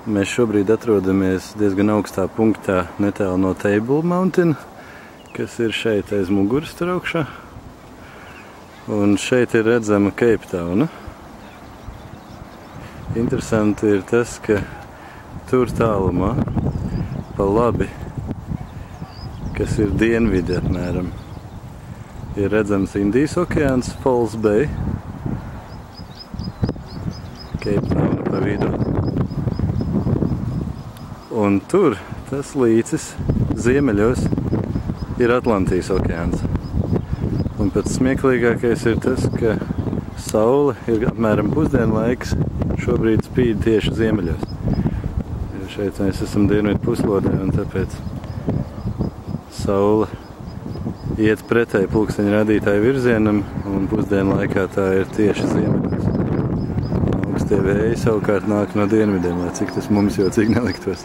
Mēs šobrīd atrodamies diezgan augstā punktā netālu no Table Mountain, kas ir šeit aiz muguras tur augšā. Un šeit ir redzama Cape Town. Interesanti ir tas, ka tur tālumā pa labi, kas ir dienvidi apmēram, ir redzams Indijas okeāns, Falls Bay, Cape Town pa vidu. Un tur tas līcis ziemeļos ir Atlantijas okeāns. Un pats smieklīgākais ir tas, ka saule ir apmēram pusdienlaiks, šobrīd spīd tieši ziemeļos. Jo šeit mēs esam dienvidu puslodē, un tāpēc saule iet pretēji pulksteņa rādītāju virzienam, un pusdienlaikā tā ir tieši ziemeļos. Augstie vēji savukārt nāk no dienvidiem, lai cik tas mums jocīgi neliktos.